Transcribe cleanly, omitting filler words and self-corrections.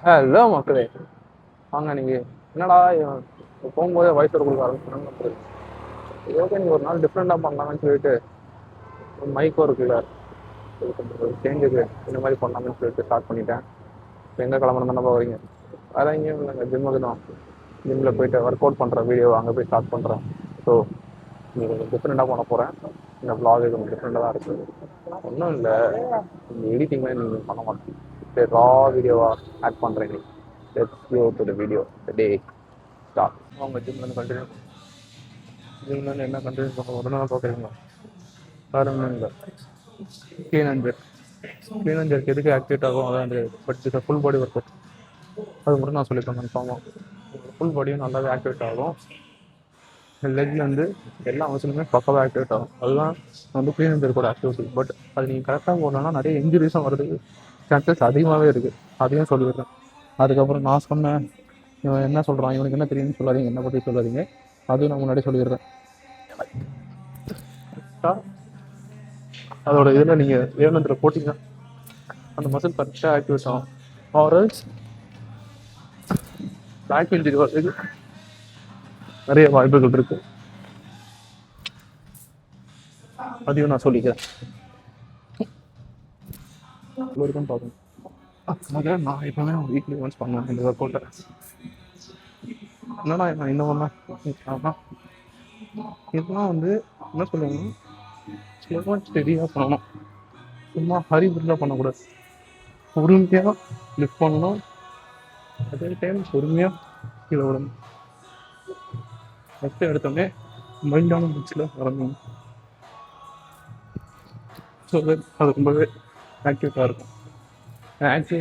Hello மக்களே, வாங்க. நீங்கள் என்னடா போகும்போதே வாய்ஸ் கொடுக்க ஆரம்பிச்சுனாங்க. ஓகே, நீங்கள் ஒரு நாள் டிஃப்ரெண்ட்டாக பண்ணலாம்னு சொல்லிட்டு மைக்கும் இருக்குல்ல, சேஞ்சுக்கு இந்த மாதிரி பண்ணலாம்னு சொல்லிட்டு ஸ்டார்ட் பண்ணிட்டேன். இப்போ எங்கே கிளம்பணும் தானே போகிறீங்க? வேறு எங்கேயும் இல்லைங்க, ஜிம்முக்கு தான். ஜிம்மில் போயிட்டு ஒர்க் அவுட் பண்ணுற வீடியோ அங்கே போய் ஸ்டார்ட் பண்ணுறேன். ஸோ நீங்கள் கொஞ்சம் டிஃப்ரெண்ட்டாக பண்ண போகிறேன். இந்த vlog கொஞ்சம் டிஃப்ரெண்ட்டாக தான் இருக்குது. ஒன்றும் இல்லை, இந்த எடிட்டிங்லாம் நீங்கள் பண்ண மாட்டேன். சரி, ரா வீடியோவாக ஆட் பண்ணுறேன். Let's go to the video. The day start. அவங்க ஜிம்லேருந்து கண்டினியூ, ஜிம்லேருந்து என்ன கண்டினியூ பண்ண உடனே பார்க்குறீங்களா? வேறு ஒன்றும் இல்லை, clean and jerk. Clean and jerk எதுக்கு ஆக்டிவேட் ஆகும் அதான் தெரியாது, பட் இது ஃபுல் பாடி ஒர்க் அவுட். அது மட்டும் நான் சொல்லிப்பேன் கன்ஃபார்மாக. ஃபுல் பாடியும் நல்லாவே ஆக்டிவேட் ஆகும். லெக்கில் வந்து எல்லா மசிலுமே பக்காவாக ஆக்டிவேட் ஆகும். அதுதான் வந்து க்ளீன் அண்ட் ஜெர்க்கோட ஆக்டிவிட்டி. பட் அது நீங்கள் கரெக்டாக போடணும்னா நிறைய இன்ஜுரிஸும் வரதுக்கு சான்சஸ் அதிகமாகவே இருக்குது. அதையும் சொல்லிடுறேன். அதுக்கப்புறம் நான் சொன்னேன், இவன் என்ன சொல்கிறான், இவனுக்கு என்ன தெரியும்னு சொல்லாதீங்க, என்னை பற்றி சொல்லாதீங்க. அதுவும் நான் முன்னாடி சொல்லிடுறேன். அதோட இதில் நீங்கள் வேணுன்ற போட்டிங்க அந்த மசில் கரெக்டாக ஆக்டிவேட் ஆகும். ஆரல்ஸ் பேக் இன்ஜுரி வரதுக்கு நிறைய வாய்ப்புகள் இருக்குது. அதையும் நான் சொல்லிக்கிறேன். இருக்கும் பார்க்கணும். அதை நான் எப்பவுமே வீக்லி ஒன்ஸ் பண்ணுவேன் இந்த ஒர்க் அவுட்டை. என்னன்னா நான் என்ன பண்ணேன், இதெல்லாம் வந்து என்ன சொல்லுவாங்கன்னா ஸ்லோவாக ஸ்டெடியாக பண்ணணும். சும்மா ஹரிபுரியாக பண்ணக்கூடாது. பொறுமையாக லிஃப்ட் பண்ணணும், அதே டைம் பொறுமையாக கீழே விடணும். ஃபஸ்ட்டு எடுத்தோடனே மைண்டான புக்ஸில் வரணும். ஸோ அது ரொம்பவே ஆக்டிவேட்டாக இருக்கும். ஆக்டிவேட்